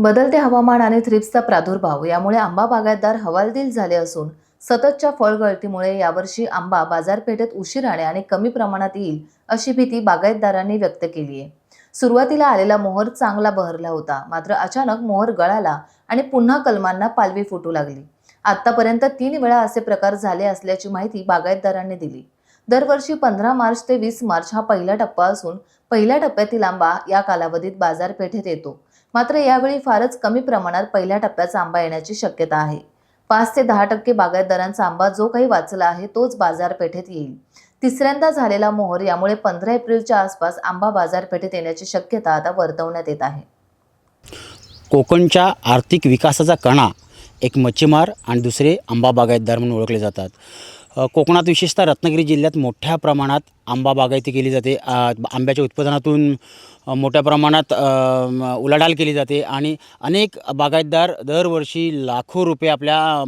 बदलते हवामान आणि थ्रिप्सचा प्रादुर्भाव यामुळे आंबा बागायतदार हवालदिल झाले असून सततच्या फळगळतीमुळे यावर्षी आंबा बाजारपेठेत उशिराने आणि कमी प्रमाणात येईल अशी भीती बागायतदारांनी व्यक्त केली आहे। सुरुवातीला आलेला मोहर चांगला बहरला होता, मात्र अचानक मोहर गळाला आणि पुन्हा कलमांना पालवी फुटू लागली। आतापर्यंत 3 वेळा असे प्रकार झाले असल्याची माहिती बागायतदारांनी दिली। दरवर्षी 15 मार्च ते 20 मार्च हा पहिला टप्पा असून पहिल्या टप्प्यातील आंबा या कालावधीत बाजारपेठेत येतो, मात्र यावेळी फारच कमी प्रमाणात पहिल्या टप्प्याचा आंबा येण्याची शक्यता आहे। 5 ते 10% बागायतदारांचा आंबा जो काही वाचला आहे तोच बाजारपेठेत येईल। तिसऱ्यांदा झालेला मोहर यामुळे 15 एप्रिलच्या आसपास आंबा बाजारपेठेत येण्याची शक्यता आता वर्तवण्यात येत आहे। कोकणच्या आर्थिक विकासाचा कणा एक मच्छीमार आणि दुसरे आंबा बागायतदार म्हणून ओळखले जातात। कोकणात विशेषतः रत्नागिरी जिल्ह्यात मोठ्या प्रमाणात आंबा बागायती केली जाते। आंब्याच्या उत्पादनातून मोठ्या प्रमाणात उलाढाल केली जाते आणि अनेक बागायतदार दरवर्षी लाखो रुपये आपल्या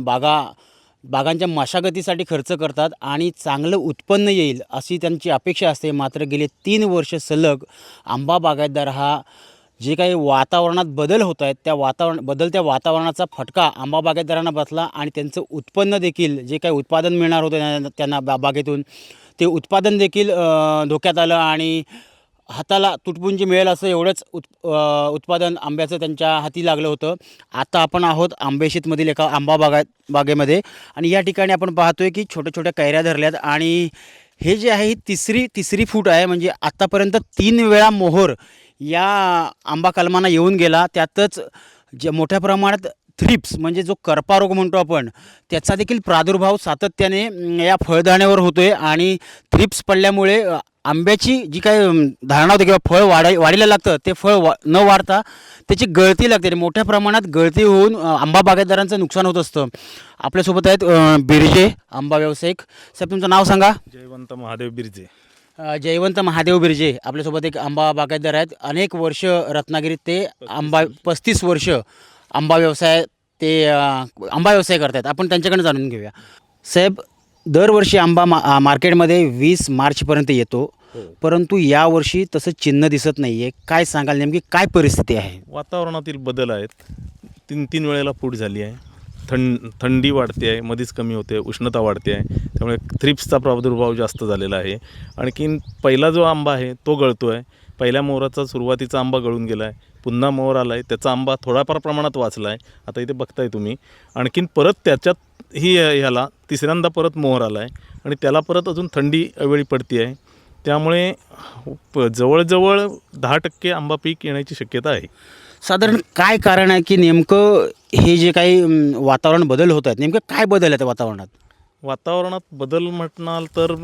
बागांच्या मशागतीसाठी खर्च करतात आणि चांगलं उत्पन्न येईल अशी त्यांची अपेक्षा असते। मात्र गेले 3 वर्ष सलग आंबा बागायतदार हा जे काही वातावरणात बदल होत आहेत त्या बदलत्या वातावरणाचा फटका आंबा बागायतदारांना बसला आणि त्यांचं उत्पन्न देखील जे काही उत्पादन मिळणार होतं त्यांना बागेतून ते उत्पादन देखील धोक्यात आलं आणि हाताला तुटपुंजी मिळेल असं एवढंच उत्पादन आंब्याचं त्यांच्या हाती लागलं होतं। आता आपण आहोत आंबेशीतमधील एका आंबा बागेमध्ये आणि या ठिकाणी आपण पाहतोय की छोट्या छोट्या कैऱ्या धरल्यात आणि हे जे आहे ही तिसरी फूट आहे। म्हणजे आत्तापर्यंत 3 वेळा मोहर या आंबा कलमांना येऊन गेला। त्यातच जे मोठ्या प्रमाणात थ्रिप्स म्हणजे जो करपा रोग म्हणतो आपण त्याचा देखील प्रादुर्भाव सातत्याने या फळदाण्यावर होतोय आणि थ्रिप्स पडल्यामुळे आंब्याची जी काही धारणा होते किंवा फळ वाढीला लागतं ते फळ न वाढता त्याची गळती लागते आणि मोठ्या प्रमाणात गळती होऊन आंबा बागायतदारांचं नुकसान होत असतं। आपल्यासोबत आहेत बिर्जे आंबा व्यावसायिक। साहेब तुमचं नाव सांगा। जयवंत महादेव बिर्जे। जयवंत महादेव बिर्जे आपल्यासोबत एक आंबा बागायतदार आहेत। अनेक वर्ष रत्नागिरीत ते 35 वर्ष आंबा व्यवसाय करतात। आपण त्यांच्याकडे जाणून घेऊया। साहेब, दरवर्षी आंबा मार्केटमध्ये 20 मार्चपर्यंत येतो, परंतु यावर्षी तसं चिन्ह दिसत नाही आहे। काय सांगाल, नेमकी काय परिस्थिती आहे? वातावरणातील बदल आहेत। 3 वेळेला फूट झाली आहे। थंडी वाढते आहे, मध्येच कमी होते, उष्णता वाढते आहे, त्यामुळे थ्रिप्सचा प्रादुर्भाव जास्त झालेला आहे। आणखीन पहिला जो आंबा आहे तो गळतो आहे। पहिल्या मोहराचा सुरुवातीचा आंबा गळून गेला आहे, पुन्हा मोहर आला आहे, त्याचा आंबा थोड्याफार प्रमाणात वाचला आहे। आता इथे बघताय तुम्ही, आणखीन परत त्याच्यात ह्याला तिसऱ्यांदा परत मोहर आला आहे आणि त्याला परत अजून थंडी अवेळी पडते आहे। त्यामुळे जवळजवळ 10% आंबा पीक येण्याची शक्यता आहे। साधारण काय कारण आहे की नेमकं हे जे काही वातावरण बदल होत आहेत, नेमकं काय बदल आहे त्या वातावरणात बदल म्हटणार तर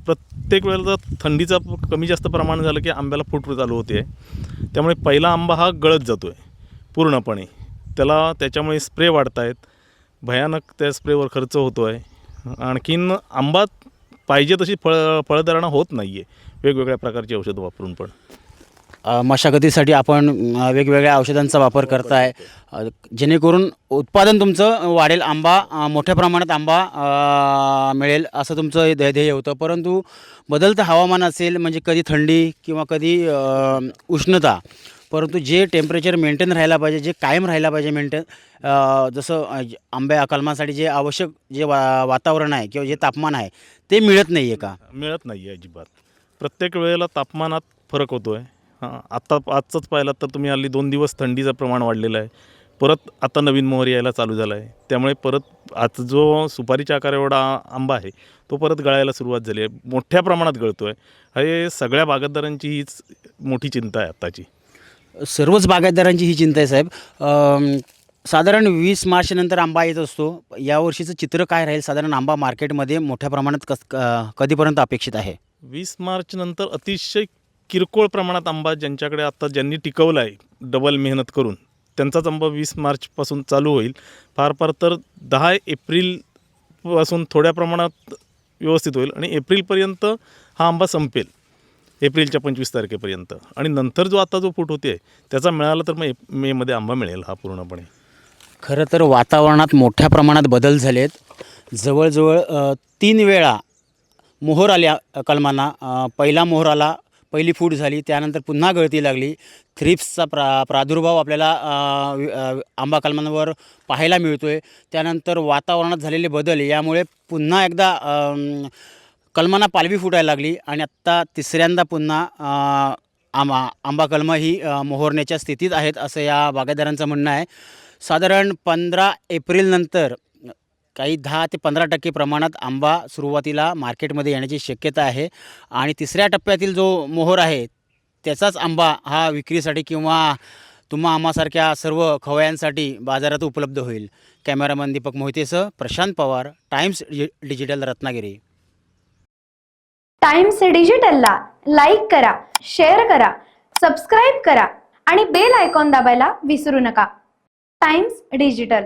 प्रत्येक वेळेला थंडीचा कमी जास्त प्रमाण झालं की आंब्याला फूट चालू होते। त्यामुळे पहिला आंबा हा गळत जातो आहे पूर्णपणे। त्याच्यामुळे स्प्रे वाढत आहेत, भयानक त्या स्प्रेवर खर्च होतो आहे। आणखीन आंबा पाहिजे तशी फळधारणा होत नाही आहे वेगवेगळ्या प्रकारची औषधं वापरून। पण मशागतीसाठी आपण वेगवेगळ्या औषधांचा वापर करताय जेणेकरून उत्पादन तुमचं वाढेल, आंबा मोठ्या प्रमाणात आंबा मिळेल असं तुमचं ध्येय होतं। परंतु बदलतं हवामान असेल म्हणजे कधी थंडी किंवा कधी उष्णता, परंतु जे टेम्परेचर मेंटेन राहायला पाहिजे, जे कायम राहायला पाहिजे मेंटेन, जसं आंब्या कलमासाठी जे आवश्यक जे वातावरण आहे किंवा जे तापमान आहे ते मिळत नाही आहे का? मिळत नाही आहे अजिबात। प्रत्येक वेळेला तापमानात फरक होतो आहे। आजचंच पाहिलं तर तुम्ही हल्ली 2 दिवस थंडीचं प्रमाण वाढलेलं आहे, परत आता नवीन मोहर यायला चालू झाला आहे। त्यामुळे परत आज जो सुपारीच्या आकार एवढा आंबा आहे तो परत गळायला सुरुवात झाली आहे, मोठ्या प्रमाणात गळतो आहे। हे सगळ्या बागायतदारांची हीच मोठी चिंता आहे आत्ताची। सर्वच बागायतदारांची ही चिंता आहे साहेब। साधारण 20 मार्चनंतर आंबा येत असतो, यावर्षीचं चित्र काय राहील? साधारण आंबा मार्केटमध्ये मोठ्या प्रमाणात कधीपर्यंत अपेक्षित आहे? 20 मार्चनंतर अतिशय किरकोळ प्रमाणात आंबा ज्यांच्याकडे आता ज्यांनी टिकवला आहे डबल मेहनत करून त्यांचाच आंबा 20 मार्चपासून चालू होईल। फार तर 10 एप्रिलपासून थोड्या प्रमाणात व्यवस्थित होईल आणि एप्रिलपर्यंत हा आंबा संपेल, एप्रिलच्या 25 तारखेपर्यंत। आणि नंतर जो फूट होते त्याचा मिळाला तर मग मेमध्ये आंबा मिळेल हा पूर्णपणे। खरं तर वातावरणात मोठ्या प्रमाणात बदल झालेत। जवळजवळ 3 वेळा मोहर आल्या कलमांना। पहिला मोहर आला पहिली फूट झाली, त्यानंतर पुन्हा गळती लागली. थ्रिप्सचा प्रादुर्भाव आपल्याला आंबा कलमांवर पाहायला मिळतो आहे. त्यानंतर वातावरणात झालेले बदल यामुळे पुन्हा एकदा कलमांना पालवी फुटायला लागली आणि आत्ता तिसऱ्यांदा पुन्हा आंबा कलमं ही मोहरण्याच्या स्थितीत आहेत असं या बागायतदारांचं म्हणणं आहे. साधारण 15 एप्रिलनंतर काही 10 ते 15% प्रमाणात आंबा सुरुवातीला मार्केटमध्ये येण्याची शक्यता आहे आणि तिसऱ्या टप्प्यातील जो मोहर आहे त्याचाच आंबा हा विक्रीसाठी किंवा तुम्हा आम्हासारख्या सर्व खवयांसाठी बाजारात उपलब्ध होईल. कॅमेरामन दीपक मोहितेसह Prashant Pawar, Times Digital, Ratnagiri. Times डिजिटलला लाईक करा, शेअर करा, सबस्क्राईब करा आणि बेल आयकॉन दाबायला विसरू नका. Times digital.